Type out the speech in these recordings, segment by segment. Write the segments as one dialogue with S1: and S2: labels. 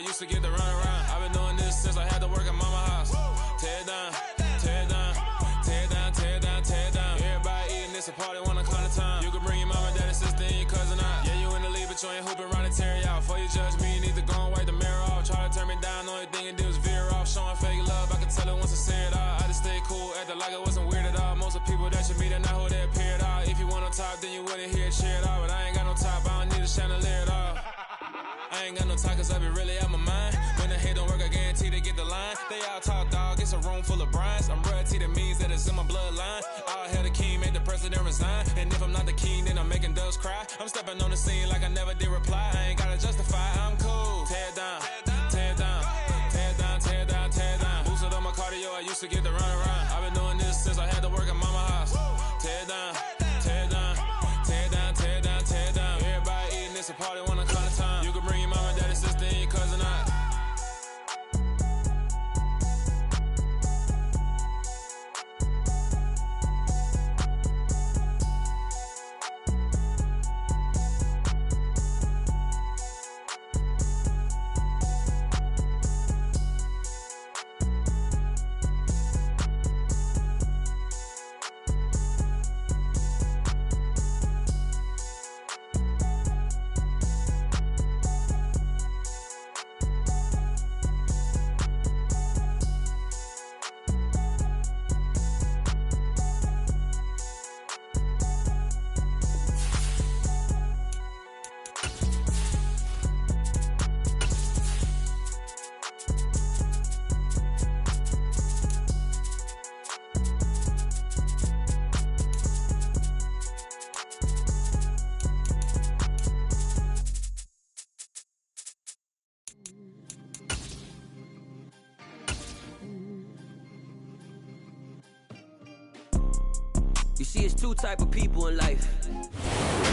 S1: I used to get the run around. I've been doing this since I had to work at mama house. Tear it down, tear it down, tear it down, tear it down, tear it down. Everybody eating this a party, one o'clock of time. You can bring your mama, daddy, sister, and your cousin out. Yeah, you in the league, but you ain't hooping around and tear it out. Before you judge me, you need to go and wipe the mirror off. Try to turn me down, the only thing it did was veer off. Showing fake love, I could tell it once I say it all. I just stay cool, acting like it wasn't weird at all. Most of the people that you meet are not who they appear at all. If you want on top, then you wouldn't hear it cheer at all. But I ain't got no top, I don't need a chandelier at all. I ain't got no talk, cause I be really out my mind. When the hate don't work, I guarantee they get the line. They all talk, dog, it's a room full of brines. I'm royalty, that means that it's in my bloodline. All hell the king, made the president resign. And if I'm not the king, then I'm making doves cry. I'm stepping on the scene like I never did reply. I ain't gotta justify, I'm cool. Tear it down, tear it down, tear it down, tear it down, tear it down. Boosted on my cardio, I used to get the run around. I've been doing this since I had to work at mama house. Tear it down, tear it down, tear it down, tear it down, tear it down. Everybody eating this a party, one o'clock of time. You can bring your mama, daddy, sister, and your cousin out.
S2: You see, it's two type of people in life.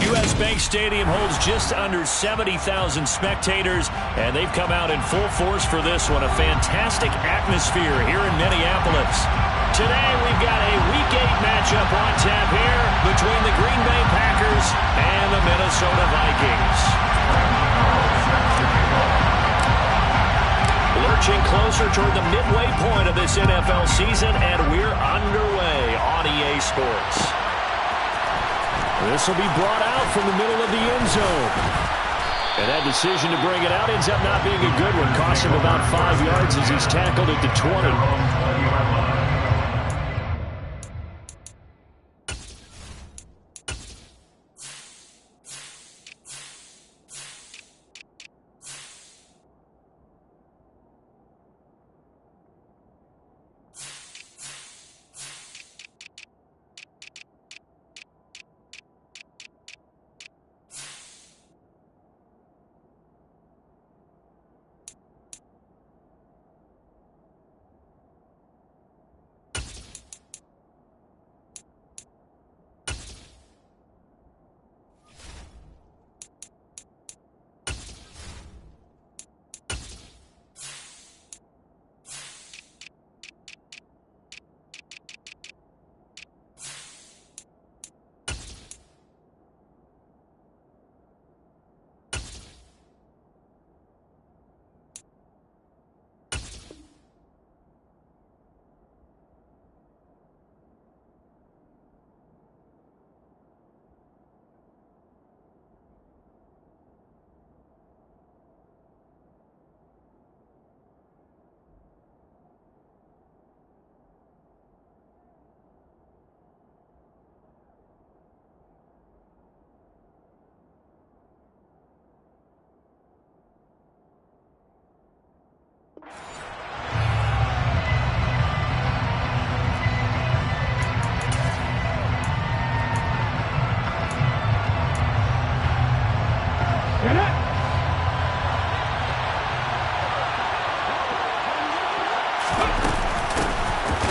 S3: U.S. Bank Stadium holds just under 70,000 spectators, and they've come out in full force for this one. A fantastic atmosphere here in Minneapolis. Today, we've got a Week 8 matchup on tap here between the Green Bay Packers and the Minnesota Vikings. Lurching closer toward the midway point of this NFL season, and we're underway on EA Sports. This will be brought out from the middle of the end zone. And that decision to bring it out ends up not being a good one. Costs him about 5 yards as he's tackled at the 20.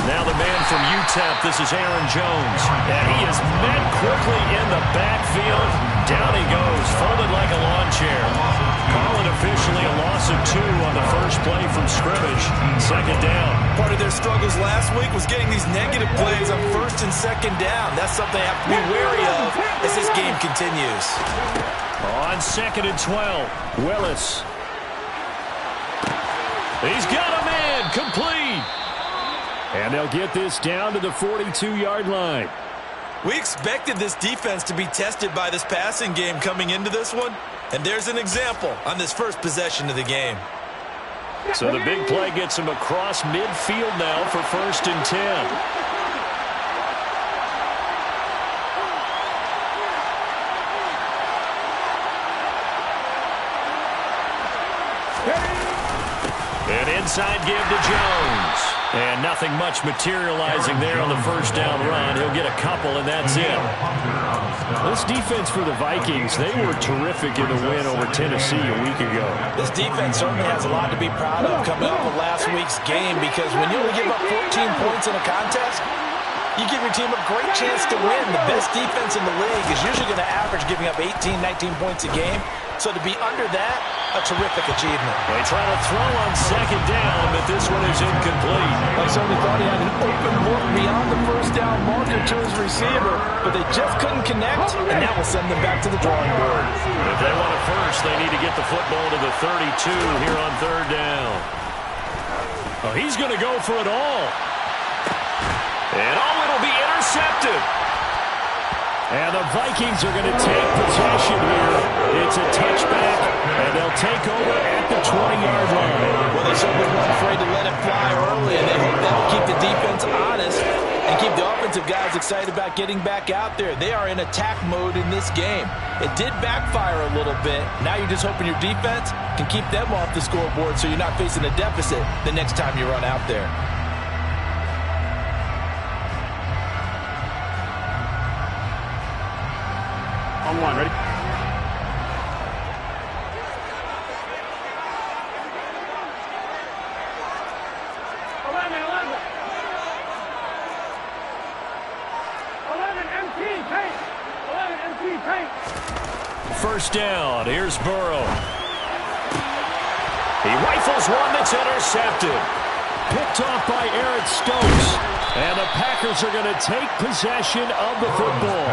S3: Now the man from UTEP, this is Aaron Jones. And he is met quickly in the backfield. Down he goes, folded like a lawn chair. Call it officially a loss of 2 on the first play from scrimmage. Second down.
S4: Part of their struggles last week was getting these negative plays on first and second down. That's something I have to be wary of as this game continues.
S3: On 2nd and 12, Willis. He's got a man complete. And they'll get this down to the 42-yard line.
S4: We expected this defense to be tested by this passing game coming into this one. And there's an example on this first possession of the game.
S3: So the big play gets him across midfield now for 1st and 10. An inside give to Jones. And nothing much materializing there on the first down run. He'll get a couple, and that's it. This defense for the Vikings, they were terrific in the win over Tennessee a week ago.
S4: This defense certainly has a lot to be proud of coming off of last week's game, because when you only give up 14 points in a contest, you give your team a great chance to win. The best defense in the league is usually going to average giving up 18, 19 points a game. So to be under that, a terrific achievement.
S3: They try to throw on 2nd down, but this one is incomplete.
S4: Like somebody thought he had an open look beyond the first down marker to his receiver, but they just couldn't connect, and that will send them back to the drawing board.
S3: If they want it first, they need to get the football to the 32 here on 3rd down. Oh, he's going to go for it all. And it'll be intercepted. And the Vikings are going to take possession here. It's a touchback, and they'll take over at the 20-yard line.
S4: Well, they certainly weren't afraid to let it fly early, and they hope that'll keep the defense honest and keep the offensive guys excited about getting back out there. They are in attack mode in this game. It did backfire a little bit. Now you're just hoping your defense can keep them off the scoreboard so you're not facing a deficit the next time you run out there.
S5: On one, ready?
S3: First down. Here's Burrow. He rifles one that's intercepted. Picked off by Eric Stokes. And the Packers are going to take possession of the football.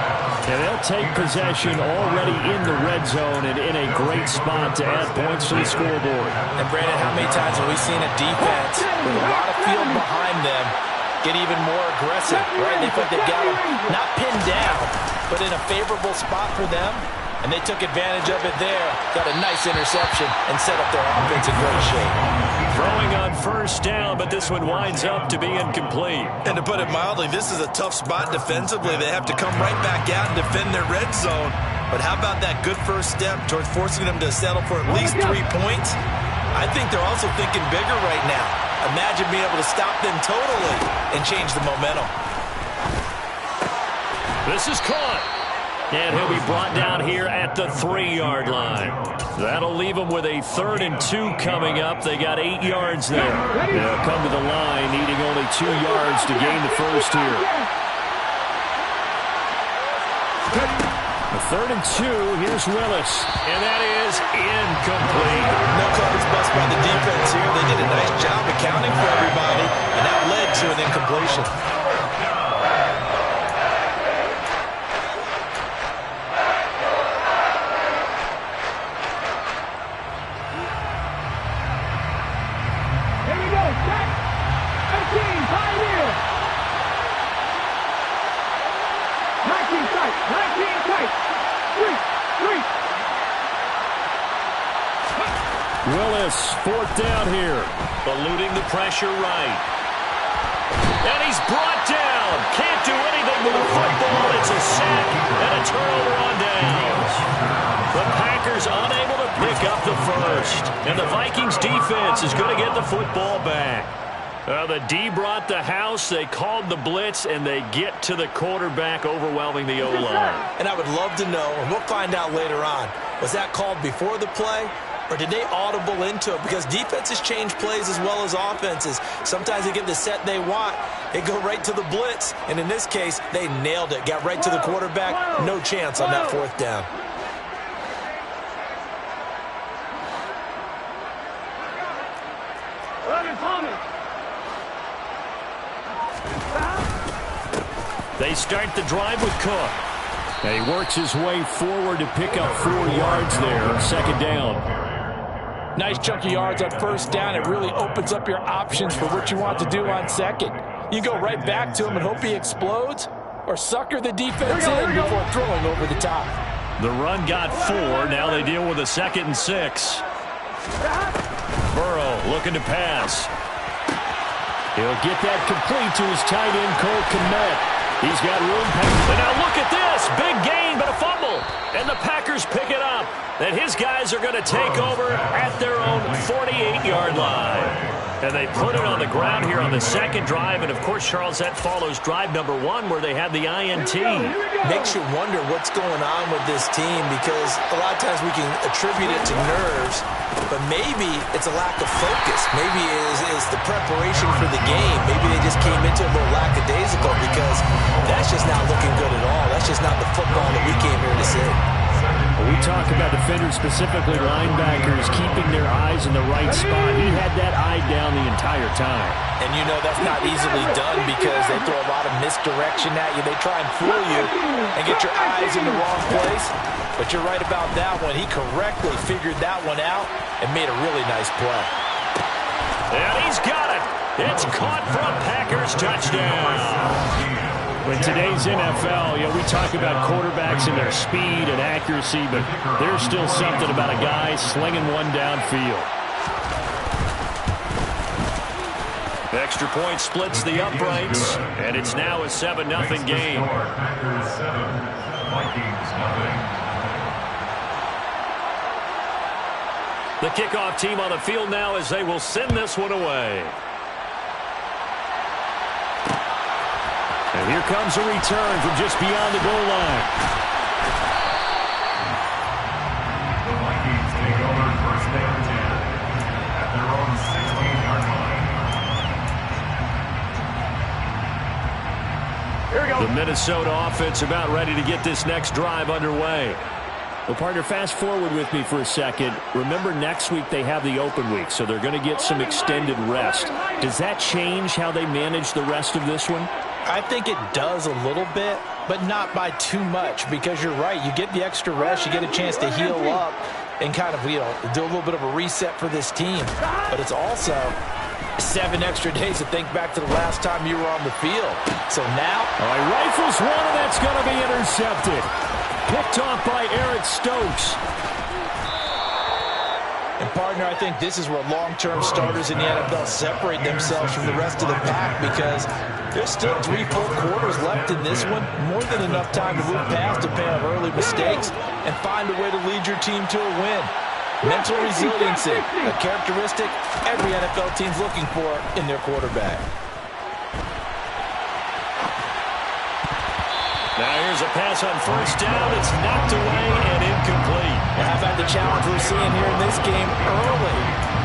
S3: And they'll take possession already in the red zone and in a great spot to add points to the scoreboard.
S4: And Brandon, how many times have we seen a defense with a lot of field behind them get even more aggressive, right? They think they've got them not pinned down, but in a favorable spot for them. And they took advantage of it there. Got a nice interception and set up their offense in great shape.
S3: Throwing on first down, but this one winds up to be incomplete.
S4: And to put it mildly, this is a tough spot defensively. They have to come right back out and defend their red zone. But how about that good first step towards forcing them to settle for at least 3 points? I think they're also thinking bigger right now. Imagine being able to stop them totally and change the momentum.
S3: This is caught. And he'll be brought down here at the 3-yard line. That'll leave them with a 3rd and 2 coming up. They got 8 yards there. They'll come to the line, needing only 2 yards to gain the first here. A 3rd and 2, here's Willis. And that is incomplete.
S4: No coverage bust by the defense here. They did a nice job accounting for everybody, and that led to an incompletion.
S3: Willis, 4th down here. Eluding the pressure right. And he's brought down. Can't do anything with the football. It's a sack and a turnover on downs. The Packers unable to pick up the first. And the Vikings defense is going to get the football back. The D brought the house. They called the blitz, and they get to the quarterback, overwhelming the O-line.
S4: And I would love to know, and we'll find out later on, was that called before the play? Or did they audible into it? Because defenses change plays as well as offenses. Sometimes they get the set they want. They go right to the blitz. And in this case, they nailed it. Got right to the quarterback. No chance on that 4th down.
S3: They start the drive with Cook. And he works his way forward to pick up 4 yards there. 2nd down.
S4: Nice chunky yards on first down. It really opens up your options for what you want to do on second. You go right back to him and hope he explodes, or sucker the defense in before throwing over the top.
S3: The run got 4. Now they deal with a 2nd and 6. Burrow looking to pass. He'll get that complete to his tight end, Cole Kmet. He's got room. And now look at this. Big gain, but a fumble. And the Packers pick it up. And his guys are going to take over at their own 48-yard line. And they put it on the ground here on the second drive. And, of course, Charles, that follows drive number 1 where they had the INT.
S4: Makes you wonder what's going on with this team, because a lot of times we can attribute it to nerves, but maybe it's a lack of focus. Maybe it's the preparation for the game. Maybe they just came into it a little lackadaisical, because that's just not looking good at all. That's just not the football that we came here to see.
S3: We talk about defenders, specifically linebackers, keeping their eyes in the right spot. He had that eye down the entire time.
S4: And you know that's not easily done, because they throw a lot of misdirection at you. They try and fool you and get your eyes in the wrong place. But you're right about that one. He correctly figured that one out and made a really nice play.
S3: And he's got it. It's caught for a Packers touchdown. In today's NFL, we talk about quarterbacks and their speed and accuracy, but there's still something about a guy slinging one downfield. The extra point splits the uprights, and it's now a 7-0 game. The kickoff team on the field now as they will send this one away. And here comes a return from just beyond the goal line.
S6: The Vikings take over first down 10 at their own 16-yard line.
S3: Here we go. The Minnesota offense about ready to get this next drive underway. Well, partner, fast forward with me for a second. Remember, next week they have the open week, so they're going to get some extended rest. Does that change how they manage the rest of this one?
S4: I think it does a little bit, but not by too much, because you're right. You get the extra rest, you get a chance to heal up and kind of, do a little bit of a reset for this team. But it's also 7 extra days to think back to the last time you were on the field. So now,
S3: rifles one, and that's going to be intercepted. Picked off by Eric Stokes.
S4: And, partner, I think this is where long-term starters in the NFL separate themselves from the rest of the pack, because there's still 3 full quarters left in this one. More than enough time to move past a pair of early mistakes and find a way to lead your team to a win. Mental resiliency, a characteristic every NFL team's looking for in their quarterback.
S3: Now here's a pass on first down. It's knocked away and incomplete.
S4: Well, how about the challenge we're seeing here in this game early?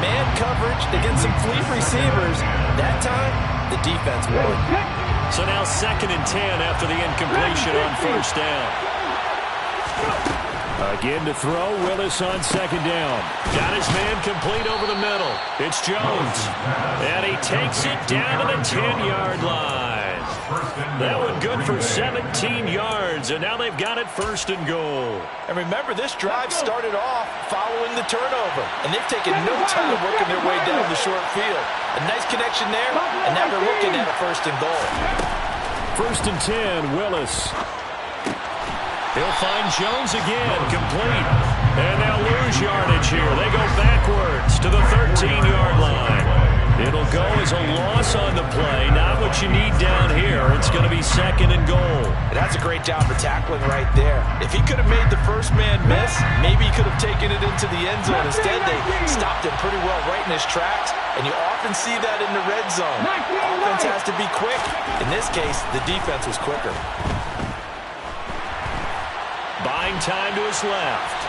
S4: Man coverage against some fleet receivers. That time, the defense won.
S3: So now 2nd and 10 after the incompletion on first down. Again to throw, Willis on 2nd down. Got his man complete over the middle. It's Jones. And he takes it down to the 10-yard line. That one good for 17 yards, and now they've got it 1st and goal.
S4: And remember, this drive started off following the turnover, and they've taken no time working their way down the short field. A nice connection there, and now they're looking at a 1st and goal.
S3: 1st and 10, Willis. He'll find Jones again, complete. And they'll lose yardage here. They go backwards to the 13-yard line. It'll go as a loss on the play. Not what you need down here. It's going to be 2nd and goal.
S4: That's a great job of tackling right there. If he could have made the first man miss, maybe he could have taken it into the end zone. Instead, they stopped him pretty well right in his tracks, and you often see that in the red zone. Offense has to be quick. In this case, the defense was quicker.
S3: Buying time to his left.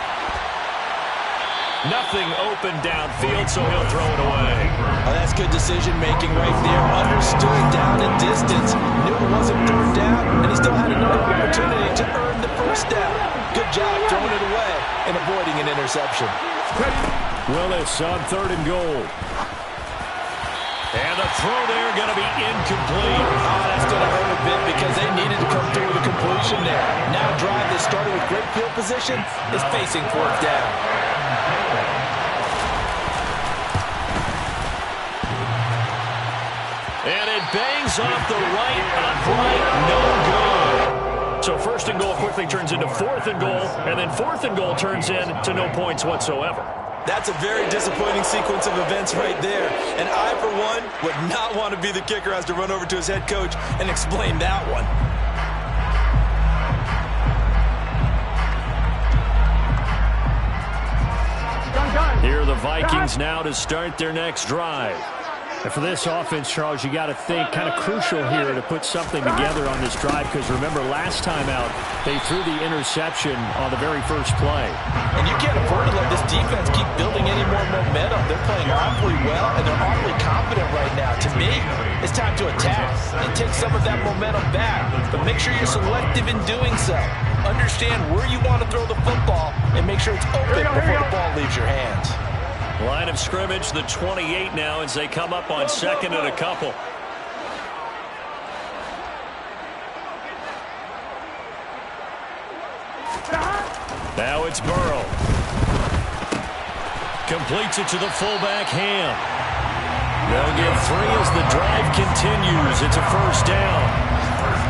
S3: Nothing open downfield, so he'll throw it away.
S4: Oh, that's good decision-making right there. Understood down and distance. Knew it wasn't 3rd down, and he still had another opportunity to earn the 1st down. Good job throwing it away and avoiding an interception.
S3: Willis on 3rd and goal. And the throw there going to be incomplete.
S4: Oh, that's going to hurt a bit, because they needed to come through with a completion there. Now a drive that started with great field position is facing 4th down.
S3: And it bangs off the right upright, no good. So first and goal quickly turns into fourth and goal, and then fourth and goal turns into no points whatsoever.
S4: That's a very disappointing sequence of events right there. And I, for one, would not want to be the kicker who has to run over to his head coach and explain that one.
S3: Here are the Vikings now to start their next drive.
S5: And for this offense, Charles, you got to think kind of crucial here to put something together on this drive, because remember last time out they threw the interception on the very first play.
S4: And you can't afford to let this defense keep building any more momentum. They're playing awfully well, and they're awfully confident right now. To me, it's time to attack and take some of that momentum back. But make sure you're selective in doing so. Understand where you want to throw the football and make sure it's open before the ball leaves your hands.
S3: Line of scrimmage, the 28 now as they come up on second and a couple. Now it's Burrow. Completes it to the fullback, Ham. They'll get 3 as the drive continues. It's a first down.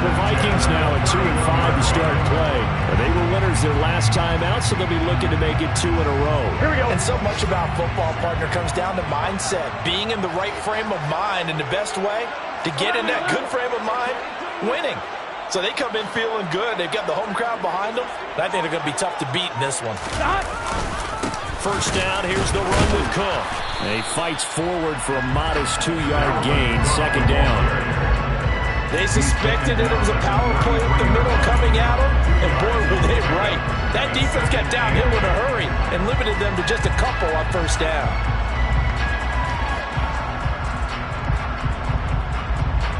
S5: The Vikings now at 2-5 to start play. They were winners their last time out, so they'll be looking to make it 2 in a row.
S4: Here we go. And so much about football, partner, comes down to mindset. Being in the right frame of mind, and the best way to get in that good frame of mind, winning. So they come in feeling good. They've got the home crowd behind them. I think they're going to be tough to beat in this one.
S3: First down, here's the run with Cook.
S5: And he fights forward for a modest 2-yard gain. Second down.
S4: They suspected that it was a power play up the middle coming at them, and boy, were they right. That defense got downhill in a hurry and limited them to just a couple on first down.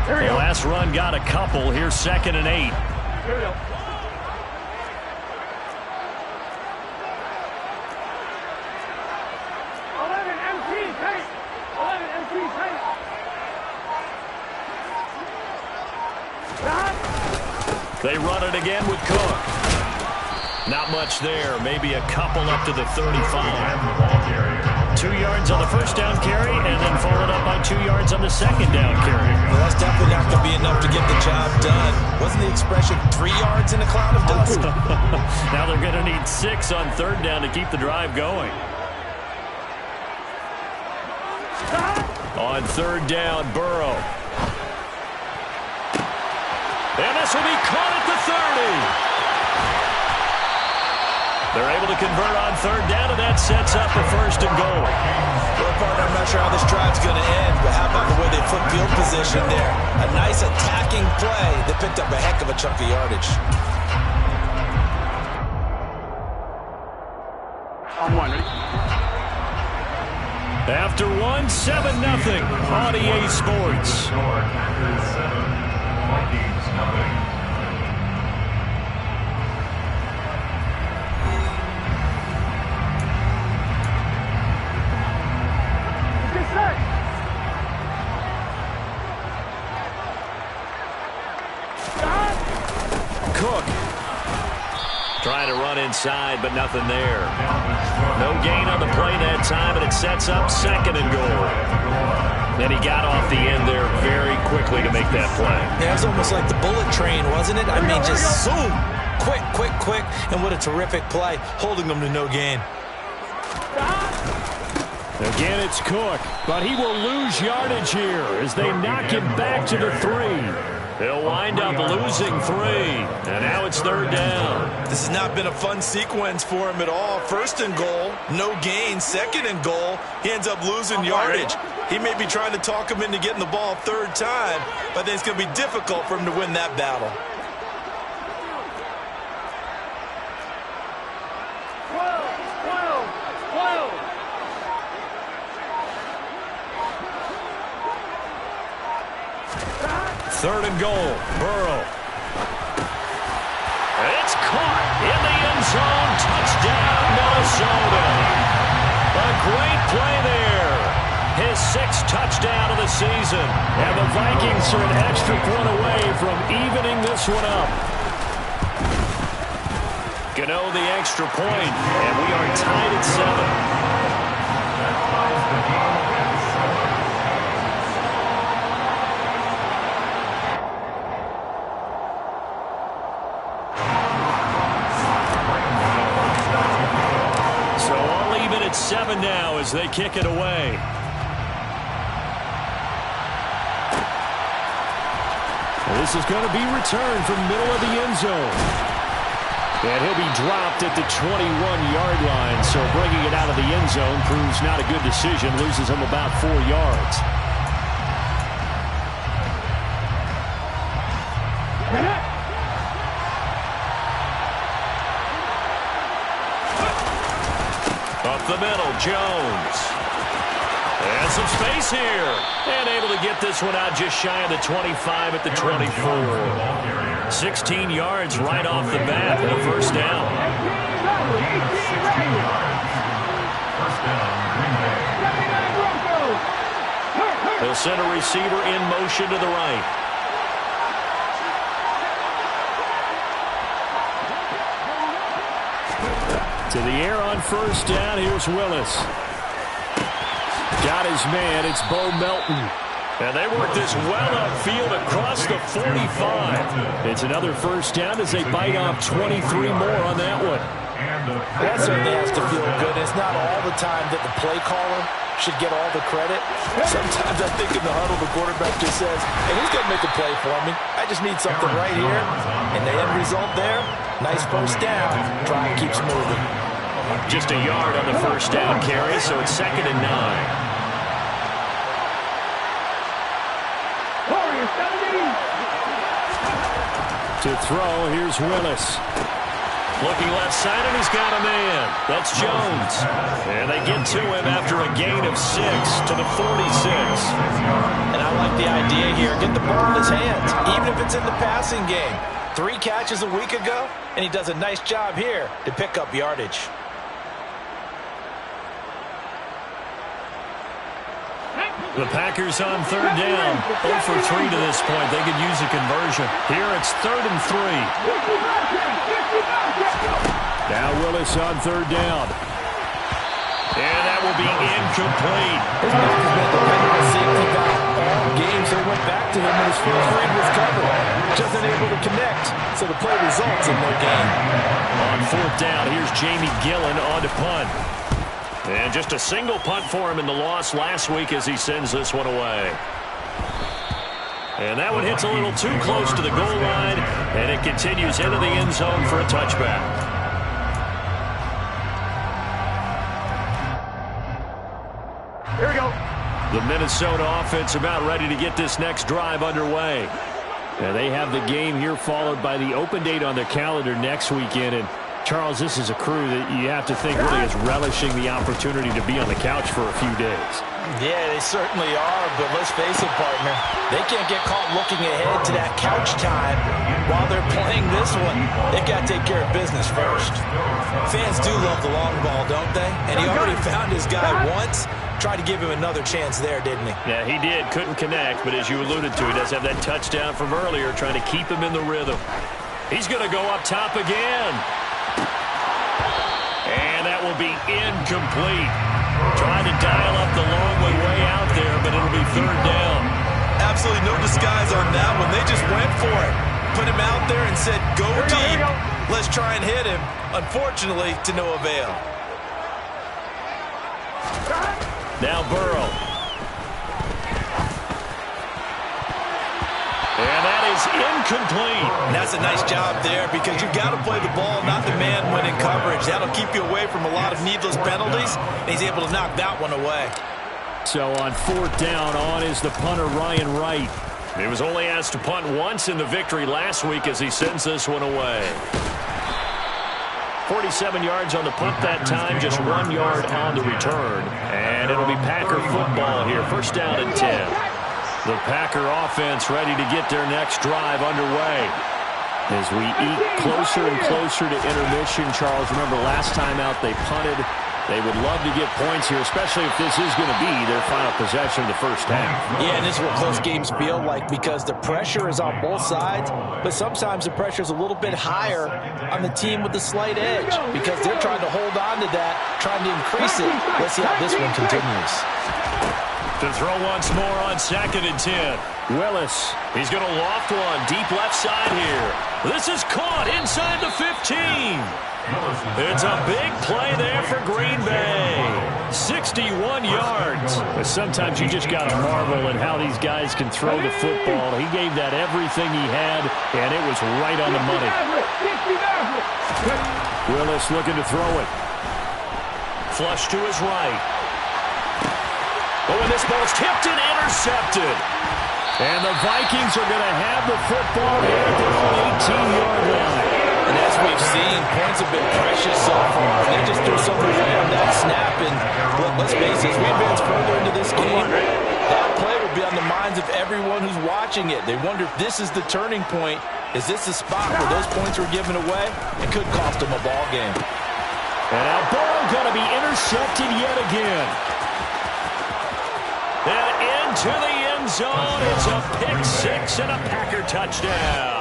S3: The last run got a couple. Here's second and 8.
S5: Here we go.
S3: They run it again with Cook. Not much there. Maybe a couple up to the 35. 2 yards on the first down carry, and then followed up by 2 yards on the second down carry.
S4: Well, that's definitely not going to be enough to get the job done. Wasn't the expression 3 yards in a cloud of dust?
S3: Now they're going to need 6 on third down to keep the drive going. On third down, Burrow. And this will be caught at the 30. They're able to convert on third down, and that sets up a first and goal.
S4: Well, partner, I'm not sure how this drive's going to end, but how about the way they flip field position there? A nice attacking play that picked up a heck of a chunk of yardage.
S5: On one, ready?
S3: After 1, 7-0 on EA Sports.
S6: Vikings, nothing.
S3: Cook trying to run inside, but nothing there. No gain on the play that time, and it sets up second and goal. Then he got off the end there very quickly to make that play.
S4: Yeah, it was almost like the bullet train, wasn't it? I mean, just zoom. Quick, quick, quick. And what a terrific play, holding them to no gain.
S3: Again, it's Cook, but he will lose yardage here as they knock him back to the 3. He'll wind up losing 3, and now it's third down.
S4: This has not been a fun sequence for him at all. First and goal, no gain. Second and goal, he ends up losing yardage. He may be trying to talk him into getting the ball third time, but I think it's going to be difficult for him to win that battle.
S3: Third and goal, Burrow. It's caught in the end zone. Touchdown, Minnesota. A great play there. His 6th touchdown of the season. And the Vikings are an extra point away from evening this one up. Gano the extra point, and we are tied at 7. as they kick it away.
S5: This is going to be returned from middle of the end zone. And he'll be dropped at the 21-yard line. So bringing it out of the end zone proves not a good decision. Loses him about 4 yards.
S3: Up the middle, Jones. And some space here. And able to get this one out just shy of the 25 at the 24. 16 yards right off the bat and a first down. They'll send a receiver in motion to the right.
S5: To the air on first down. Here's Willis. Got his man. It's Bo Melton.
S3: And they work this well upfield across the 45.
S5: It's another first down as they bite off 23 more on that one.
S4: That certainly has to feel good. It's not all the time that the play caller should get all the credit. Sometimes I think in the huddle the quarterback just says, hey, who's going to make a play for me? I just need something right here. And the end result there, nice first down. Drive keeps moving.
S3: Just a yard on the first down carry, so it's 2nd and 9.
S5: To throw, here's Willis.
S3: Looking left side, and he's got a man. That's Jones. And they get to him after a gain of 6 to the 46.
S4: And I like the idea here. Get the ball in his hands, even if it's in the passing game. 3 catches a week ago, and he does a nice job here to pick up yardage.
S3: The Packers on 3rd down. 0 for 3 to this point. They could use a conversion. Here it's 3rd and 3.
S5: Now Willis on 3rd down.
S3: And that will be incomplete.
S4: His back has been dependable safety valve all game, so he went back to him when his first read was covered. Just unable to connect, so the play results in no gain.
S3: On 4th down, here's Jamie Gillen on to punt. And just a single punt for him in the loss last week as he sends this one away. And that one hits a little too close to the goal line, and it continues into the end zone for a touchback.
S5: Here we go.
S3: The Minnesota offense about ready to get this next drive underway.
S5: And they have the game here followed by the open date on their calendar next weekend. And Charles, this is a crew that you have to think really is relishing the opportunity to be on the couch for a few days.
S4: Yeah, they certainly are, but let's face it, partner. They can't get caught looking ahead to that couch time while they're playing this one. They've got to take care of business first. Fans do love the long ball, don't they? And he already found his guy once. Tried to give him another chance there, didn't he?
S3: Yeah, he did. Couldn't connect, but as you alluded to, he does have that touchdown from earlier, trying to keep him in the rhythm. He's going to go up top again. And that will be incomplete. Trying to dial up the long way out there, but it'll be 3rd down.
S4: Absolutely no disguise on that one. They just went for it. Put him out there and said, go deep. Let's try and hit him. Unfortunately, to no avail.
S3: Now Burrow. And that is incomplete.
S4: And that's a nice job there because you've got to play the ball, not the man when in coverage. That'll keep you away from a lot of needless penalties, and he's able to knock that one away.
S5: So on 4th down, on is the punter, Ryan Wright.
S3: He was only asked to punt once in the victory last week as he sends this one away. 47 yards on the punt that time, just 1 yard on the return. And it'll be Packer football here, 1st down and 10. The Packer offense ready to get their next drive underway. As we eke closer and closer to intermission, Charles, remember last time out they punted. They would love to get points here, especially if this is going to be their final possession of the first half.
S4: Yeah, and this is what close games feel like because the pressure is on both sides, but sometimes the pressure is a little bit higher on the team with the slight edge because they're trying to hold on to that, trying to increase it. Let's see how this one continues.
S3: To throw once more on 2nd and 10.
S5: Willis.
S3: He's going to loft one deep left side here. This is caught inside the 15. It's a big play there for Green Bay. 61 yards. Sometimes you just got to marvel at how these guys can throw the football. He gave that everything he had, and it was right on the money. Willis looking to throw it. Flush to his right. Oh, and this ball's tipped and intercepted. And the Vikings are going to have the football here at their own 18-yard line.
S4: And as we've seen, points have been precious so far. They just threw something away on that snap. And look, let's face it, as we advance further into this game, that play will be on the minds of everyone who's watching it. They wonder if this is the turning point. Is this the spot where those points were given away? It could cost them a ball game.
S3: And now ball going to be intercepted yet again. And into the end zone. It's a pick six and a Packer touchdown.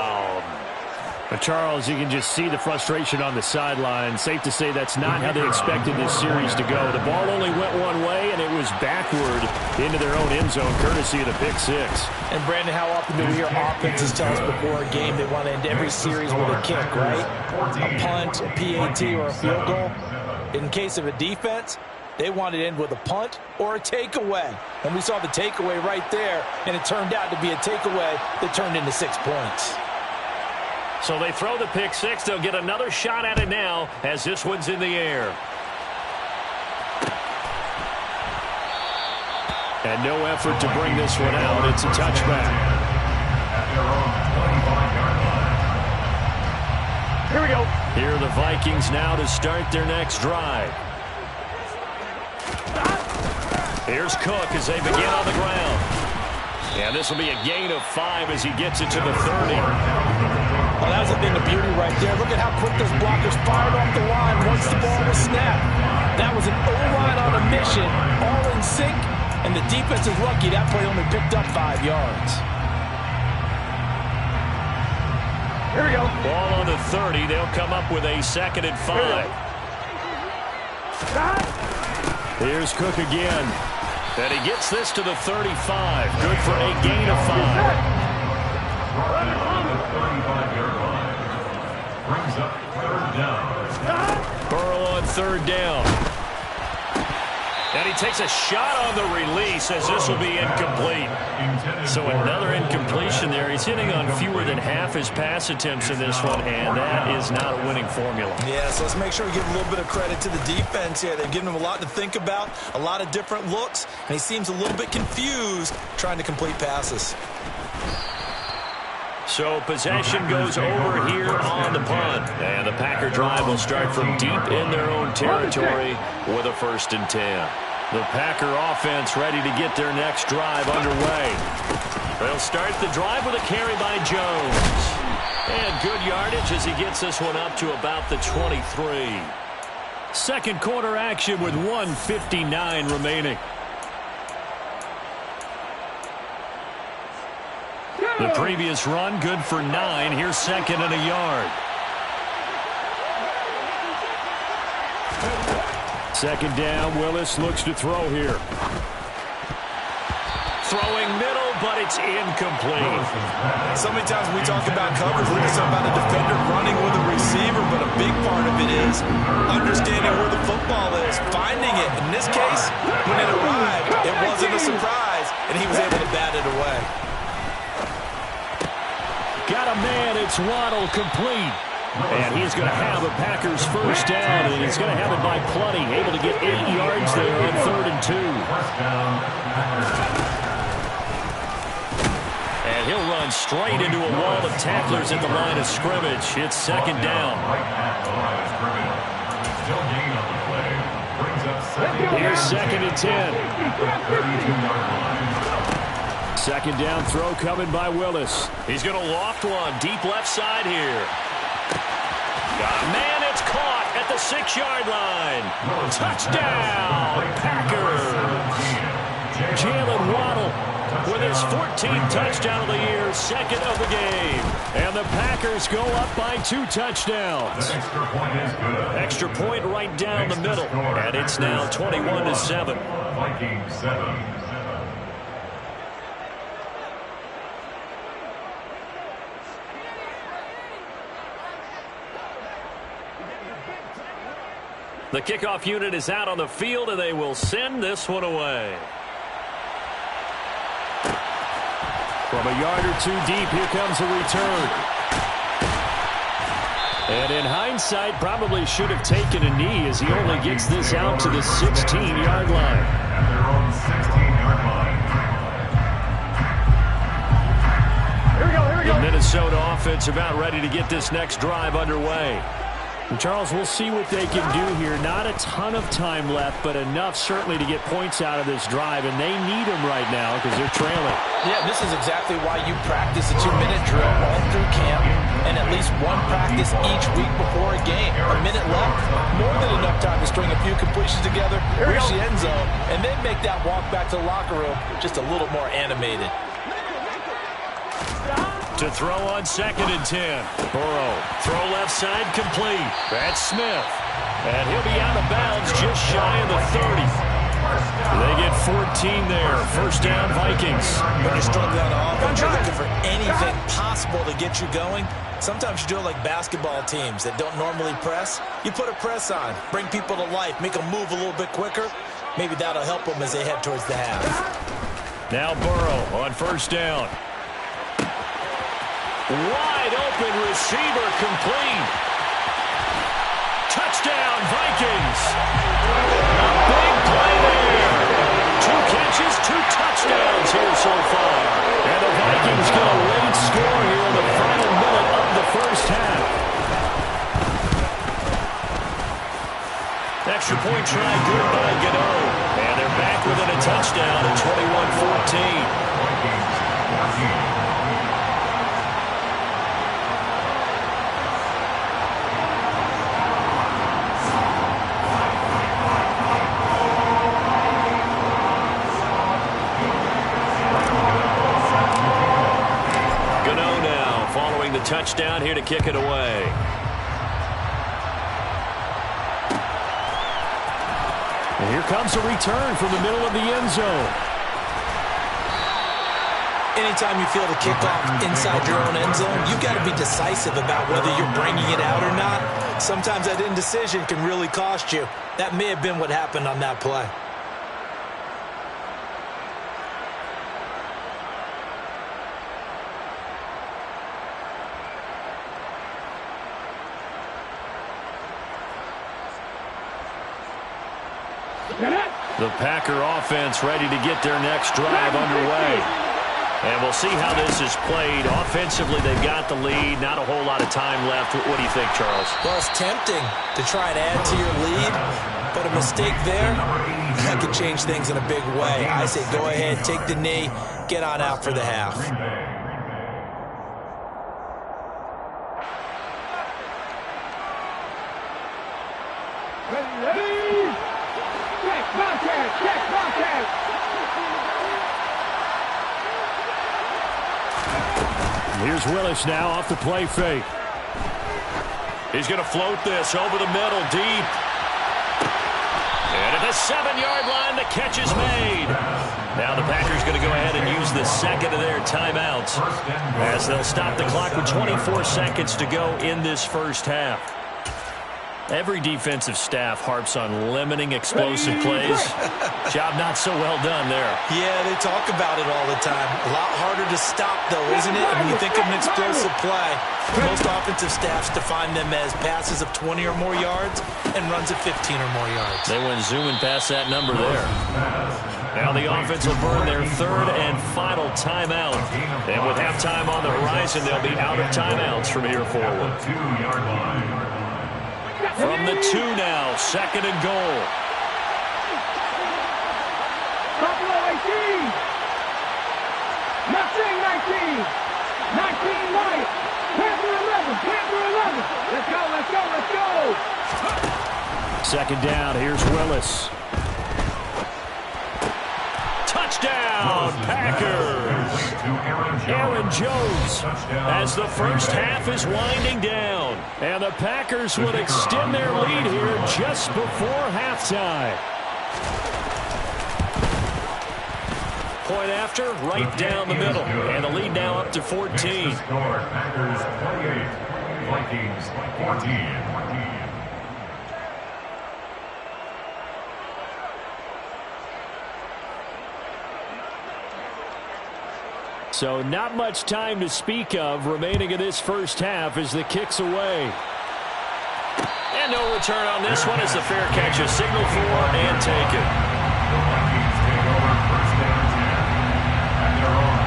S3: But Charles, you can just see the frustration on the sideline. Safe to say that's not how they expected this series to go. The ball only went one way, and it was backward into their own end zone, courtesy of the pick six.
S4: And, Brandon, how often do we hear offenses tell us before a game they want to end every series with a kick, right? A punt, a PAT, or a field goal. In case of a defense, they want to end with a punt or a takeaway. And we saw the takeaway right there, and it turned out to be a takeaway that turned into 6 points.
S3: So they throw the pick six. They'll get another shot at it now as this one's in the air. And no effort to bring this one out. It's a touchback. Here we go. Here are the Vikings now to start their next drive. Here's Cook as they begin on the ground. And this will be a gain of 5 as he gets it to the 30.
S4: Well, that was a thing of beauty right there. Look at how quick those blockers fired off the line once the ball was snapped. That was an O-line on a mission, all in sync, and the defense is lucky that play only picked up 5 yards.
S3: Here we go. Ball on the 30. They'll come up with a 2nd and 5. Here's Cook again. And he gets this to the 35. Good for a gain of 5.
S6: Brings up 3rd down.
S3: Burrow on 3rd down. And he takes a shot on the release as this will be incomplete. So another incompletion there. He's hitting on fewer than half his pass attempts in this one, and that is not a winning formula.
S4: Yeah, so let's make sure we give a little bit of credit to the defense here. They've given him a lot to think about, a lot of different looks, and he seems a little bit confused trying to complete passes.
S3: So possession goes over here on the punt. And the Packer drive will start from deep in their own territory with a 1st and 10. The Packer offense ready to get their next drive underway. They'll start the drive with a carry by Jones. And good yardage as he gets this one up to about the 23. Second quarter action with 1:59 remaining. The previous run, good for 9. Here's 2nd and a yard. 2nd down. Willis looks to throw here. Throwing middle, but it's incomplete.
S4: So many times when we talk about coverage, we're just talking about a defender running with a receiver, but a big part of it is understanding where the football is, finding it. In this case, when it arrived, it wasn't a surprise, and he was able to bat it away.
S3: Got a man, it's Waddle, complete. And he's going to have a Packers 1st down, and he's going to have it by plenty. Able to get 8 yards there on 3rd and 2. And he'll run straight into a wall of tacklers at the line of scrimmage. It's 2nd down. Here's 2nd and 10. 2nd down throw coming by Willis. He's going to loft one deep left side here. Got a man, it's caught at the 6-yard line. Touchdown, Packers. Jalen Waddle with his 14th touchdown of the year, 2nd of the game. And the Packers go up by 2 touchdowns.
S6: Extra point is good.
S3: Extra point right down the middle. And it's now 21-7.
S6: Vikings 7.
S3: The kickoff unit is out on the field, and they will send this one away.
S5: From a yard or two deep, here comes a return. And in hindsight, probably should have taken a knee as he only gets this out to the 16-yard line.
S6: At their own 16-yard line.
S3: The Minnesota offense about ready to get this next drive underway.
S5: And Charles, we'll see what they can do here. Not a ton of time left, but enough certainly to get points out of this drive, and they need them right now because they're trailing.
S4: Yeah, this is exactly why you practice a 2-minute drill all through camp and at least one practice each week before a game. A minute left, more than enough time to string a few completions together, reach the end zone, and then make that walk back to the locker room just a little more animated.
S3: To throw on 2nd and 10. Burrow, throw left side complete. That's Smith. And he'll be out of bounds just shy of the 30. They get 14 there. First down, Vikings.
S4: When you're struggling on offense, you're looking for anything possible to get you going. Sometimes you do it like basketball teams that don't normally press. You put a press on, bring people to life, make them move a little bit quicker. Maybe that'll help them as they head towards the half.
S3: Now Burrow on first down. Wide open receiver complete. Touchdown, Vikings. A big play there. 2 catches, 2 touchdowns here so far. And the Vikings get a late score here in the final minute of the first half. Extra point try good by Gano. And they're back within a touchdown at 21-14. Touchdown here to kick it away.
S5: And here comes a return from the middle of the end zone.
S4: Anytime you feel the kickoff inside your own end zone, you've got to be decisive about whether you're bringing it out or not. Sometimes that indecision can really cost you. That may have been what happened on that play.
S3: The Packer offense ready to get their next drive underway. And we'll see how this is played. Offensively, they've got the lead. Not a whole lot of time left. What do you think, Charles?
S4: Well, it's tempting to try and add to your lead, but a mistake there, that could change things in a big way. I say go ahead, take the knee, get on out for the half.
S5: Here's Willis now off the play fake.
S3: He's going to float this over the middle, deep. And at the 7-yard line, the catch is made. Now the Packers going to go ahead and use the second of their timeouts as they'll stop the clock with 24 seconds to go in this first half. Every defensive staff harps on limiting explosive plays. Job not so well done there.
S4: Yeah, they talk about it all the time. A lot harder to stop, though, isn't it? When you think of an explosive play, most offensive staffs define them as passes of 20 or more yards and runs of 15 or more yards.
S3: They went zooming past that number there. Now the offense will burn their third and final timeout. And with halftime on the horizon, they'll be out of timeouts from here forward. From the 2 now, 2nd and goal.
S7: Buffalo 18. Nothing 19. 19 right. Panther 11. Panther 11. Let's go, let's go, let's go.
S5: 2nd down, here's Willis.
S3: Touchdown, Packers.
S5: Aaron Jones.
S3: As the first half is winding down.
S5: And the Packers will extend their lead here just before halftime.
S3: Point after, right down the middle. And the lead now up to 14.
S6: Packers 28, Vikings 14.
S5: So not much time to speak of remaining in this first half as the kick's away.
S3: And no return on this one as the fair catch is signaled for and taken.
S6: The Vikings take over first down 10 at their own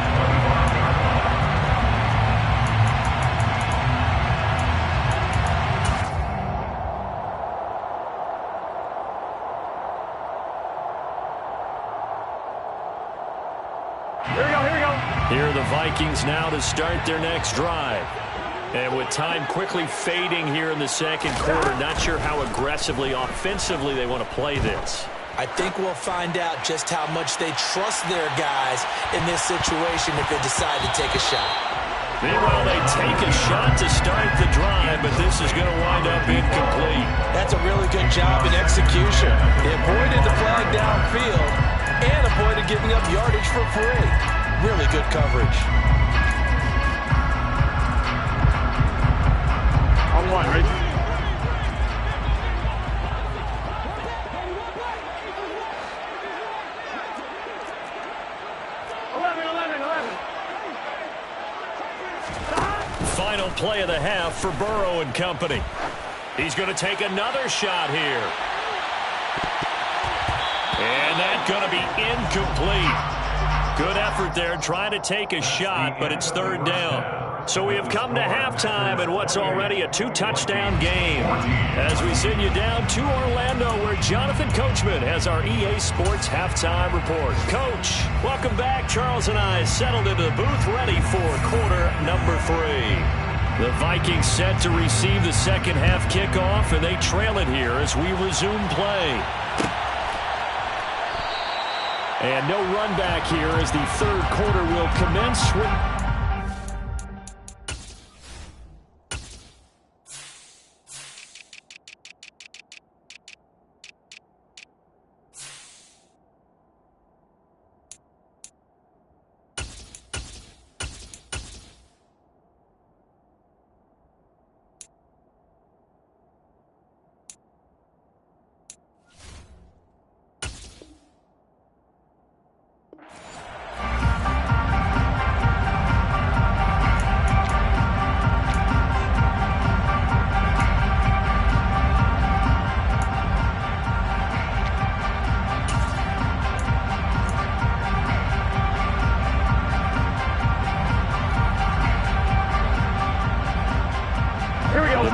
S6: 25-yard line.
S3: Here are the Vikings now to start their next drive. And with time quickly fading here in the second quarter, not sure how aggressively, offensively they want to play this.
S4: I think we'll find out just how much they trust their guys in this situation if they decide to take a shot.
S3: Meanwhile, they take a shot to start the drive, but this is going to wind up incomplete.
S4: That's a really good job in execution. They avoided the flag downfield and avoided giving up yardage for free. Really good coverage.
S7: On one, right?
S3: Final play of the half for Burrow and company. He's going to take another shot here. And that's going to be incomplete. Good effort there trying to take a shot, but it's third down. So we have come to halftime in what's already a 2-touchdown game. As we send you down to Orlando, where Jonathan Coachman has our EA Sports Halftime Report. Coach, welcome back. Charles and I settled into the booth ready for quarter number 3. The Vikings set to receive the second half kickoff, and they trail it here as we resume play. And no run back here as the third quarter will commence with...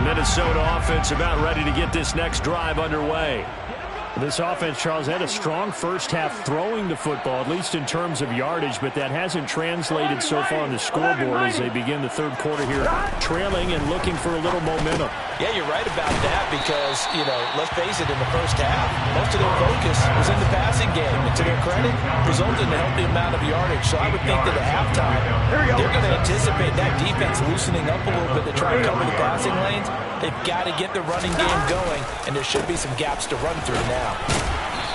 S3: Minnesota offense about ready to get this next drive underway.
S5: This offense, Charles, had a strong first half throwing the football, at least in terms of yardage, but that hasn't translated so far on the scoreboard as they begin the third quarter here, trailing and looking for a little momentum.
S4: Yeah, you're right about that because, you know, let's face it, in the first half, most of their focus was in the passing game. And to their credit, resulted in a healthy amount of yardage. So I would think that at halftime, they're going to anticipate that defense loosening up a little bit to try and cover the passing lanes. They've got to get the running game going, and there should be some gaps to run through now.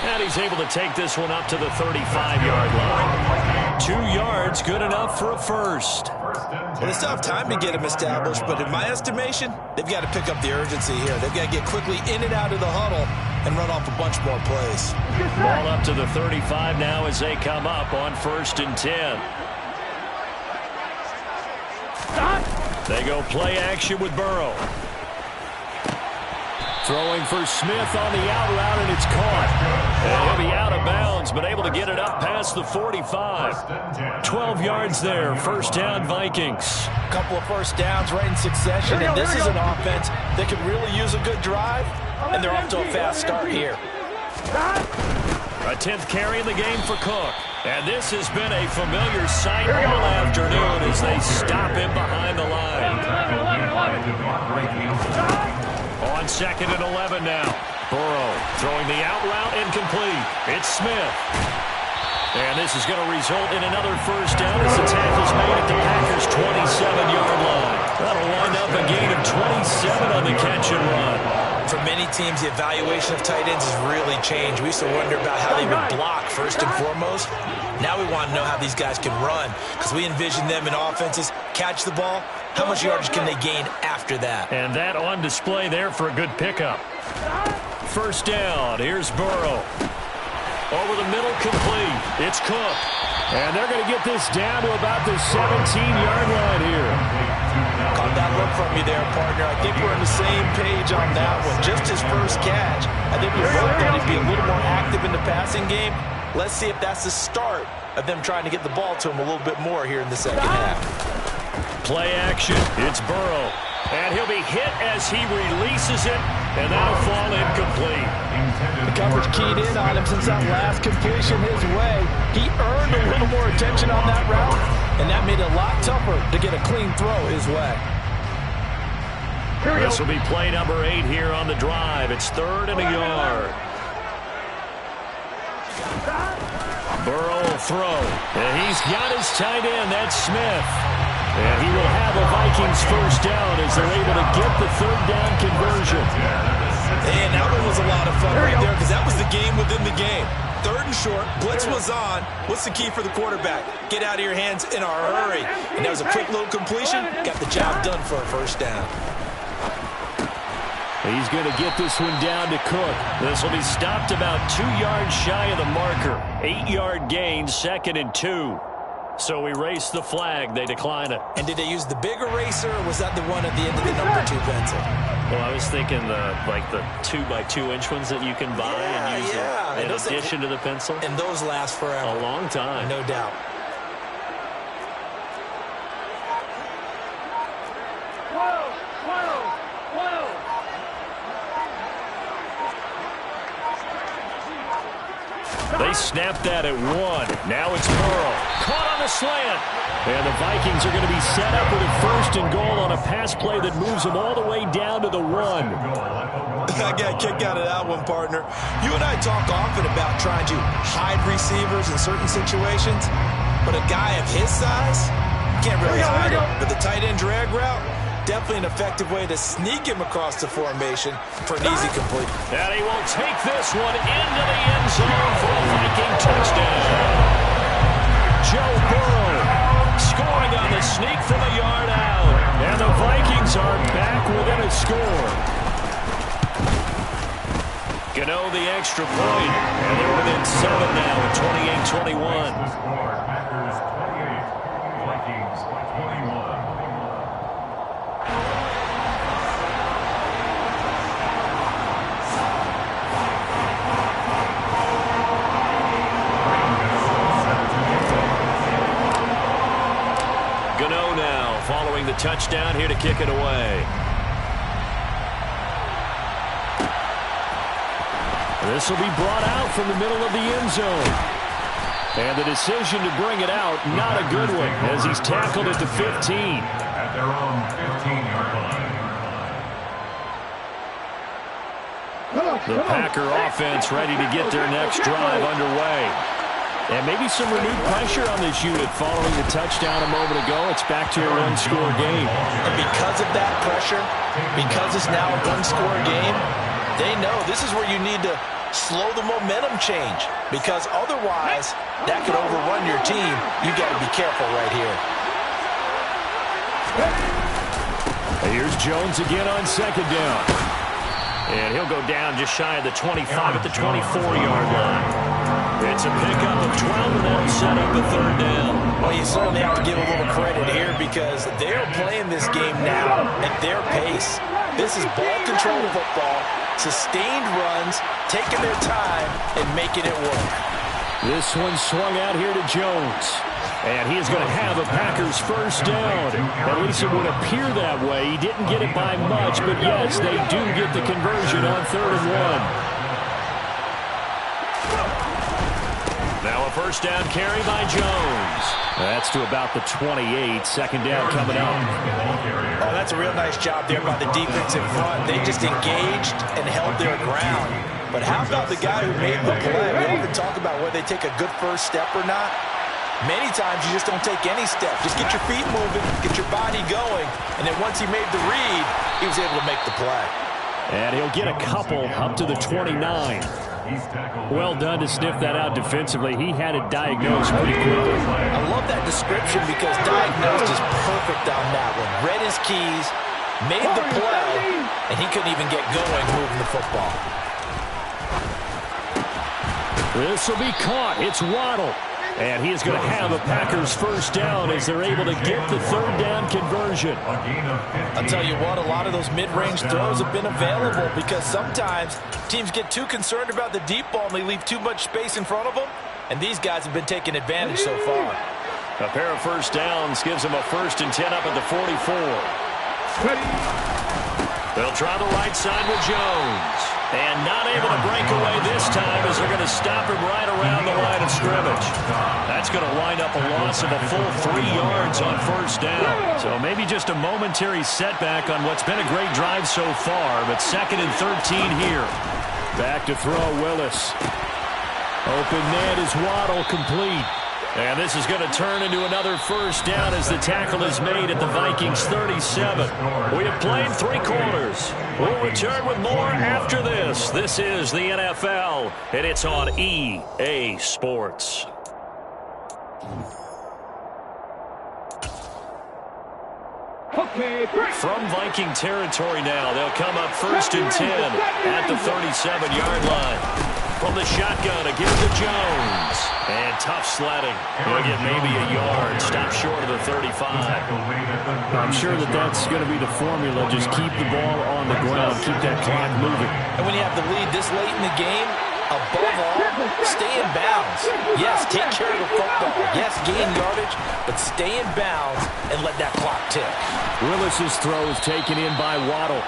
S3: And he's able to take this one up to the 35-yard line. 2 yards, good enough for a first.
S4: Well, they still have time to get him established, but in my estimation, they've got to pick up the urgency here. They've got to get quickly in and out of the huddle and run off a bunch more plays.
S3: Ball up to the 35 now as they come up on 1st and 10. They go play action with Burrow. Throwing for Smith on the out route, and it's caught. And he'll be out of bounds, but able to get it up past the 45. 12 yards there, first down Vikings.
S4: A couple of first downs right in succession, and this is an offense that could really use a good drive, and they're off to a fast start here.
S3: A 10th carry in the game for Cook. And this has been a familiar sight all afternoon as they stop him behind the line. On 2nd and 11 now. Burrow throwing the out route, incomplete. It's Smith. And this is going to result in another first down as the tackle's made at the Packers' 27-yard line. That'll wind up a gain of 27 on the catch and run.
S4: For many teams, the evaluation of tight ends has really changed. We used to wonder about how they would block first and foremost. Now we want to know how these guys can run because we envision them in offenses catch the ball. How much yardage can they gain after that?
S3: And that on display there for a good pickup. First down. Here's Burrow. Over the middle, complete. It's Cook. And they're going to get this down to about the 17-yard line here.
S4: Caught that look from you there, partner. I think we're on the same page on that one. Just his first catch. I think we both thought he'd be a little more active in the passing game. Let's see if that's the start of them trying to get the ball to him a little bit more here in the second half.
S3: Play action. It's Burrow. And he'll be hit as he releases it, and that'll fall incomplete.
S4: The coverage keyed in on him since that last completion his way. He earned a little more attention on that route, and that made it a lot tougher to get a clean throw his way.
S3: This will be play number 8 here on the drive. It's 3rd and a yard. Burrow will throw, and he's got his tight end. That's Smith. And he will have a Vikings first down as they're able to get the 3rd down conversion.
S4: And that one was a lot of fun right there because that was the game within the game. 3rd and short, blitz was on. What's the key for the quarterback? Get out of your hands in a hurry. And that was a quick little completion. Got the job done for a first down.
S3: He's going to get this one down to Cook. This will be stopped about 2 yards shy of the marker. 8-yard gain, 2nd and 2. So we race the flag. They decline it.
S4: And did they use the big eraser, or was that the one at the end of the number 2 pencil?
S3: Well, I was thinking the 2x2-inch ones that you can buy and use in addition to the pencil.
S4: And those last forever.
S3: A long time.
S4: No doubt.
S3: They snapped that at 1. Now it's Burrow. Caught on the slant. And the Vikings are going to be set up with a 1st and goal on a pass play that moves them all the way down to the 1.
S4: I got a kick out of that one, partner. You and I talk often about trying to hide receivers in certain situations, but a guy of his size can't really hide him. But the tight end drag route, definitely an effective way to sneak him across the formation for an easy complete.
S3: And he will take this one into the end zone for a Viking touchdown. Joe Burrow scoring on the sneak from a yard out. And the Vikings are back within a score. Gano the extra point. And they're within 7 now at 28-21. Following the touchdown here to kick it away. This will be brought out from the middle of the end zone. And the decision to bring it out, not a good one, as he's tackled at the 15.
S6: At their own 15-yard line.
S3: The Packer offense ready to get their next drive underway. And maybe some renewed pressure on this unit following the touchdown a moment ago. It's back to a one-score game.
S4: And because of that pressure, because it's now a one-score game, they know this is where you need to slow the momentum change. Because otherwise, that could overrun your team. You got to be careful right here.
S3: And here's Jones again on 2nd down. And he'll go down just shy of the 25 at the 24-yard line. It's a pickup of 12, and that'll set up a 3rd down.
S4: Well, you certainly have to give a little credit here because they're playing this game now at their pace. This is ball control football, sustained runs, taking their time, and making it work.
S3: This one swung out here to Jones. And he is going to have a Packers first down. At least it would appear that way. He didn't get it by much, but yes, they do get the conversion on 3rd and 1. Now a first down carry by Jones. That's to about the 28. 2nd down coming up.
S4: Oh, that's a real nice job there by the defense in front. They just engaged and held their ground. But how about the guy who made the play? We often talk about whether they take a good first step or not. Many times you just don't take any step. Just get your feet moving, get your body going, and then once he made the read, he was able to make the play.
S3: And he'll get a couple up to the 29. Well done to sniff that out defensively. He had it diagnosed pretty quickly.
S4: I love that description because diagnosed is perfect on that one. Read his keys, made the play, and he couldn't even get going moving the football.
S5: This will be caught. It's Waddle. And he is going to have a Packers first down as they're able to get the third down conversion.
S4: I'll tell you what, a lot of those mid-range throws have been available because sometimes teams get too concerned about the deep ball and they leave too much space in front of them. And these guys have been taking advantage so far.
S3: A pair of first downs gives them a 1st and 10 up at the 44. They'll try the right side with Jones. And not able to break away this time as they're going to stop him right around the line of scrimmage. That's going to wind up a loss of a full 3 yards on first down. So maybe just a momentary setback on what's been a great drive so far, but 2nd and 13 here.
S5: Back to throw Willis. Open net is Waddle, complete.
S3: And this is going to turn into another first down as the tackle is made at the Vikings 37. We have played 3 quarters. We'll return with more after this. This is the NFL, and it's on EA Sports. From Viking territory now, they'll come up 1st and 10 at the 37-yard line. From the shotgun, to give to Jones. And tough sledding. He'll get maybe a yard. Stop short of the 35.
S5: I'm sure that's going to be the formula. Just keep the ball on the ground. Keep that clock moving.
S4: And when you have the lead this late in the game, above all, stay in bounds. Yes, take care of the football. Yes, gain yardage, but stay in bounds and let that clock tick.
S5: Willis's throw is taken in by Waddle.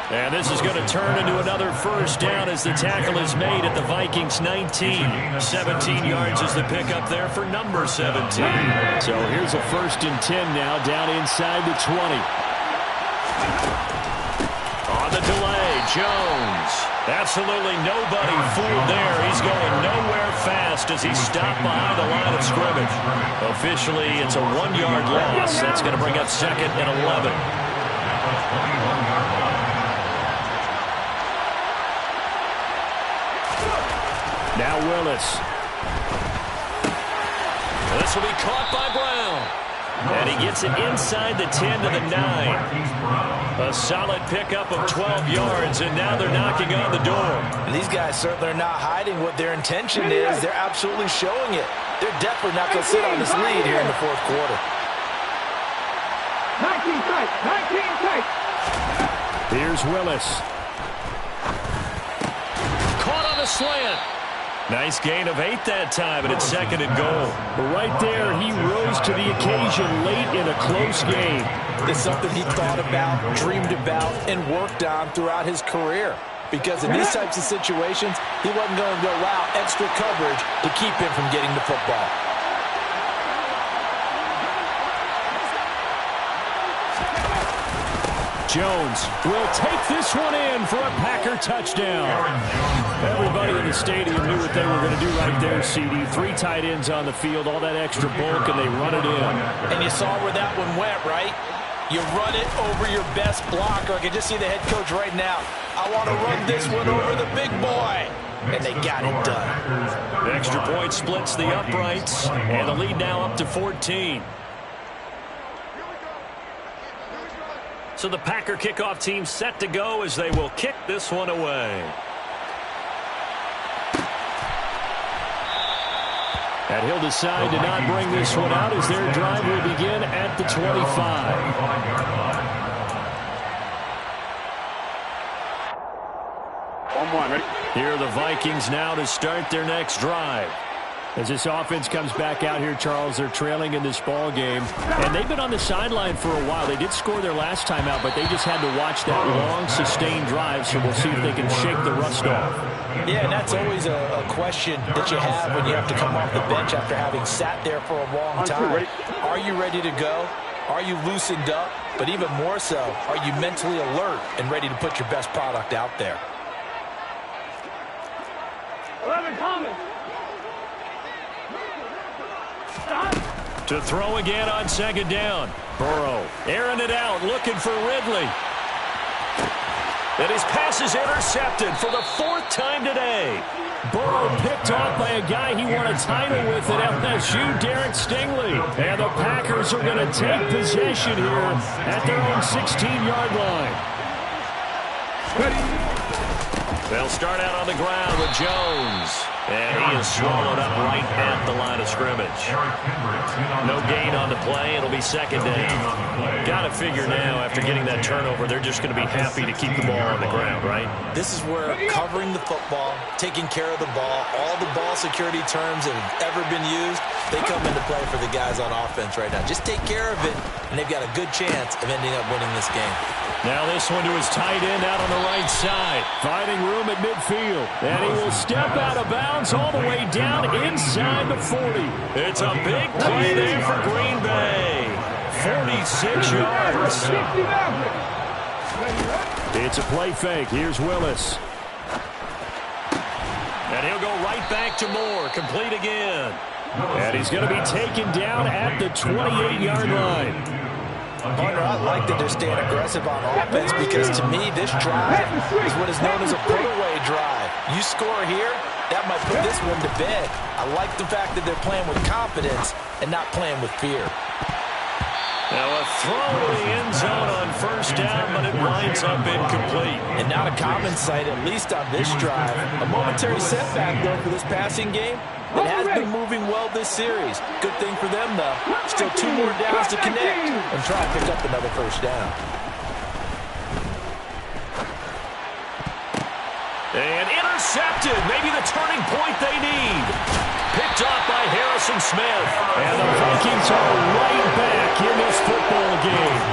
S3: And this is going to turn into another first down as the tackle is made at the Vikings 19. 17 yards is the pickup there for number 17.
S5: So here's a 1st and 10 now down inside the 20.
S3: On the delay, Jones. Absolutely nobody fooled there. He's going nowhere fast as he's stopped behind the line of scrimmage. Officially, it's a 1-yard loss. That's going to bring up 2nd and 11.
S5: Now Willis.
S3: This will be caught by Brown. And he gets it inside the 10 to the 9. A solid pickup of 12 yards, and now they're knocking on the door.
S4: And these guys certainly are not hiding what their intention is. They're absolutely showing it. They're definitely not going to sit on this lead here in the 4th quarter.
S7: 19 tight, 19 tight.
S5: Here's Willis.
S3: Caught on the slant. Nice gain of 8 that time, and it's 2nd and goal.
S5: Right there, he rose to the occasion late in a close game.
S4: It's something he thought about, dreamed about, and worked on throughout his career. Because in these types of situations, he wasn't going to allow extra coverage to keep him from getting the football.
S5: Jones will take this one in for a Packer touchdown. Everybody in the stadium knew what they were going to do right there, CD. 3 tight ends on the field, all that extra bulk, and they run it in.
S4: And you saw where that one went, right? You run it over your best blocker. I can just see the head coach right now. I want to run this one over the big boy. And they got it done.
S3: The extra point splits the uprights, and the lead now up to 14. So the Packer kickoff team set to go as they will kick this one away.
S5: And he'll decide to not bring this one out as their drive will begin at the 25.
S3: Here are the Vikings now to start their next drive.
S5: As this offense comes back out here, Charles, they're trailing in this ball game. And they've been on the sideline for a while. They did score their last time out, but they just had to watch that long, sustained drive, so we'll see if they can shake the rust off.
S4: Yeah, and that's always a question that you have when you have to come off the bench after having sat there for a long time. Are you ready to go? Are you loosened up? But even more so, are you mentally alert and ready to put your best product out there?
S7: 11 coming.
S3: To throw again on 2nd down. Burrow airing it out, looking for Ridley. And his pass is intercepted for the 4th time today.
S5: Burrow picked off by a guy he won a title with at LSU, Derek Stingley. And the Packers are going to take possession here at their own 16-yard line.
S3: They'll start out on the ground with Jones. And he is swallowed up right at the line of scrimmage. No gain on the play. It'll be second down. Got to figure now, after getting that turnover, they're just going to be happy to keep the ball on the ground, right?
S4: This is where covering the football, taking care of the ball, all the ball security terms that have ever been used, they come into play for the guys on offense right now. Just take care of it, and they've got a good chance of ending up winning this game.
S5: Now this one to his tight end out on the right side. Finding room at midfield. And he will step out of bounds all the way down inside the 40.
S3: It's a big play there for Green Bay. 46 yards.
S5: It's a play fake. Here's Willis.
S3: And he'll go right back to Moore. Complete again.
S5: And he's going to be taken down at the 28-yard line.
S4: Partner, I like that they're staying aggressive on offense because, to me, this drive is what is known as a put-away drive. You score here, that might put this one to bed. I like the fact that they're playing with confidence and not playing with fear.
S3: Now a throw to the end zone on first down, but it winds up incomplete.
S4: And not a common sight, at least on this drive. A momentary setback, though, for this passing game. It has been moving well this series. Good thing for them, though. Still 2 more downs to connect and try to pick up another first down.
S3: And intercepted. Maybe the turning point they need. Picked up by Harrison Smith.
S5: And the Vikings are right back in this football game.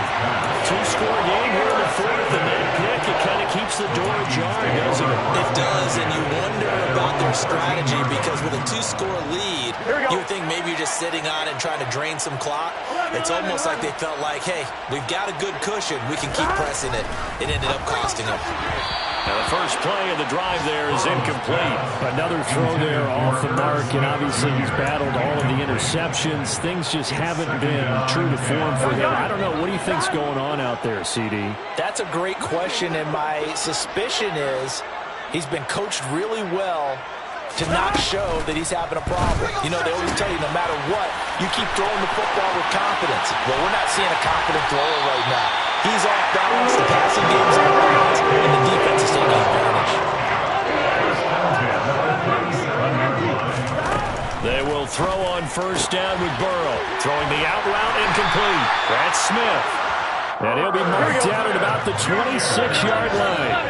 S3: 2-score game here in the fourth, and that pick, it kind of keeps the door ajar, doesn't it?
S4: It does, and you wonder about their strategy because with a 2-score lead, you would think maybe you're just sitting on it and trying to drain some clock. It's almost like they felt like, hey, we've got a good cushion. We can keep pressing it. It ended up costing them.
S3: Now the first play of the drive there is incomplete.
S5: Another throw there off the mark, and obviously he's battled all of the interceptions. Things just haven't been true to form for him. I don't know. What do you think's going on out there, CD?
S4: That's a great question, and my suspicion is he's been coached really well to not show that he's having a problem. You know, they always tell you no matter what, you keep throwing the football with confidence. Well, we're not seeing a confident thrower right now. He's off balance, the passing game's on balance, and the defense is taking advantage.
S3: They will throw on first down with Burrow. Throwing the out route incomplete. That's Smith.
S5: And he'll be marked down at about the 26-yard line.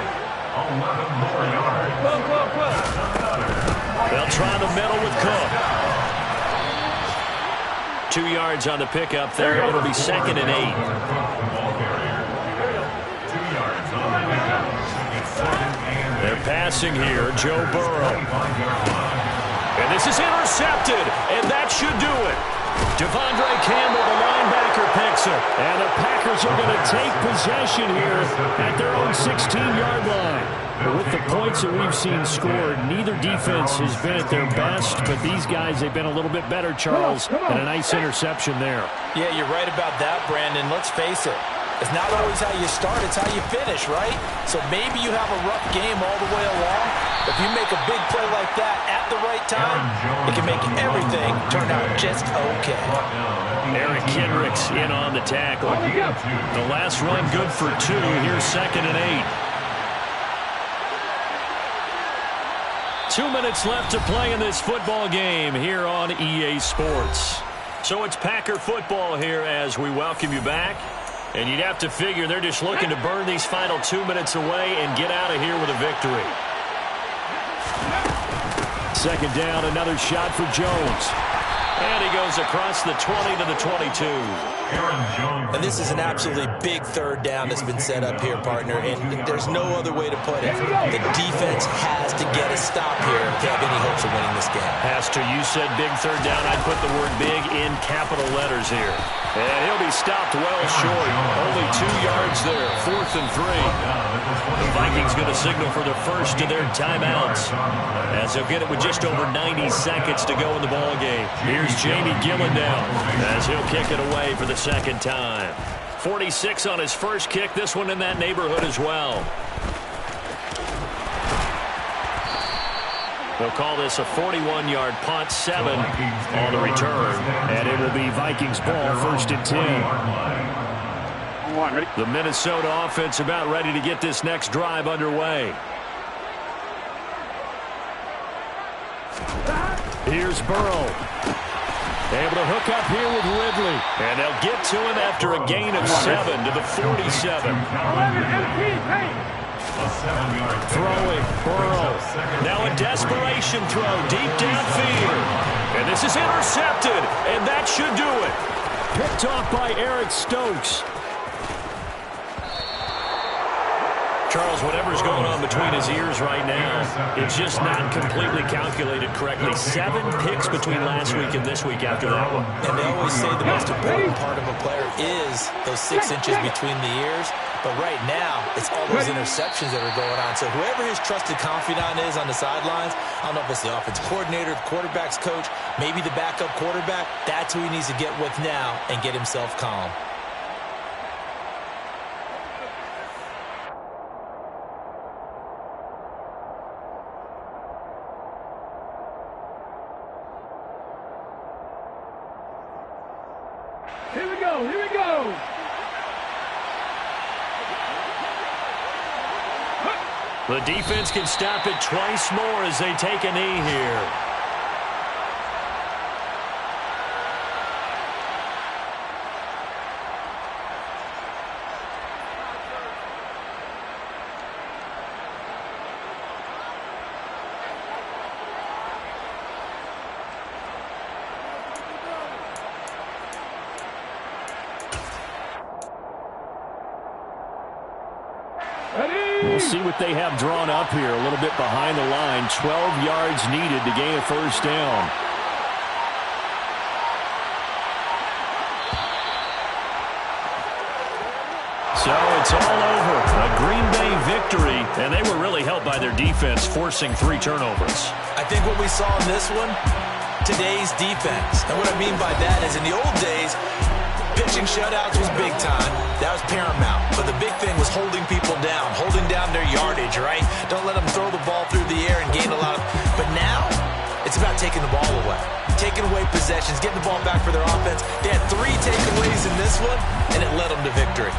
S3: They'll try the middle with Cook. 2 yards on the pickup there. It'll be second and 8. They're passing here, Joe Burrow. And this is intercepted, and that should do it. Devondre Campbell, the linebacker, picks it.
S5: And the Packers are going to take possession here at their own 16-yard line. But with the points that we've seen scored, neither defense has been at their best, but these guys, they've been a little bit better, Charles, and a nice interception there.
S4: Yeah, you're right about that, Brandon. Let's face it. It's not always how you start, it's how you finish, right? So maybe you have a rough game all the way along. If you make a big play like that at the right time, it can make everything turn out just okay.
S3: Eric Kendricks in on the tackle. The last run good for 2. Here's second and 8. 2 minutes left to play in this football game here on EA Sports. So it's Packer football here as we welcome you back. And you'd have to figure they're just looking to burn these final 2 minutes away and get out of here with a victory.
S5: Second down, another shot for Jones.
S3: And he goes across the 20 to the 22.
S4: And this is an absolutely big third down that's been set up here, partner, and there's no other way to put it. The defense has to get a stop here to have any hopes of winning this game.
S3: Has to. You said big third down. I'd put the word big in capital letters here. And he'll be stopped well short. Only 2 yards there. 4th and 3. The Vikings going to signal for the first of their timeouts, as they'll get it with just over 90 seconds to go in the ball game. Here's Jamie Gillendow as he'll kick it away for the second time. 46 on his first kick. This one in that neighborhood as well. They'll call this a 41-yard punt, 7 on the return.
S5: And it will be Vikings ball, 1st and 10.
S3: The Minnesota offense about ready to get this next drive underway.
S5: Here's Burrow. Able to hook up here with Ridley. And they'll get to him after a gain of 7 to the 47.
S7: 11, 18, hey.
S5: Throwing, Burrow. Now a desperation throw deep downfield. And this is intercepted, and that should do it. Picked off by Eric Stokes.
S3: Charles, whatever's going on between his ears right now, it's just not completely calculated correctly. 7 picks between last week and this week after that one.
S4: And they always say the most important part of a player is those 6 inches between the ears. But right now, it's all those interceptions that are going on. So whoever his trusted confidant is on the sidelines, I don't know if it's the offensive coordinator, the quarterback's coach, maybe the backup quarterback, that's who he needs to get with now and get himself calm.
S7: Here we go, here we go.
S3: The defense can stop it twice more as they take a knee here.
S5: We'll see what they have drawn up here. A little bit behind the line. 12 yards needed to gain a first down. So it's all over. A Green Bay victory, and they were really helped by their defense, forcing 3 turnovers.
S4: I think what we saw in this one, today's defense. And what I mean by that is in the old days, pitching shutouts was big time. That was paramount. But the big thing was holding people down, holding down their yardage, right? Don't let them throw the ball through the air and gain a lot of... But now, it's about taking the ball away. Taking away possessions, getting the ball back for their offense. They had 3 takeaways in this one, and it led them to victory.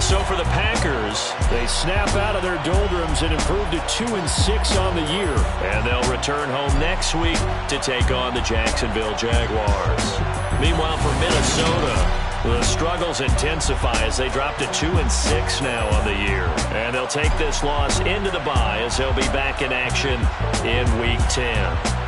S3: So for the Packers,
S5: They snap out of their doldrums and improve to 2-6 on the year.
S3: and they'll return home next week to take on the Jacksonville Jaguars. Meanwhile, for Minnesota, the struggles intensify as they drop to 2-6 now on the year. And they'll take this loss into the bye as they'll be back in action in Week 10.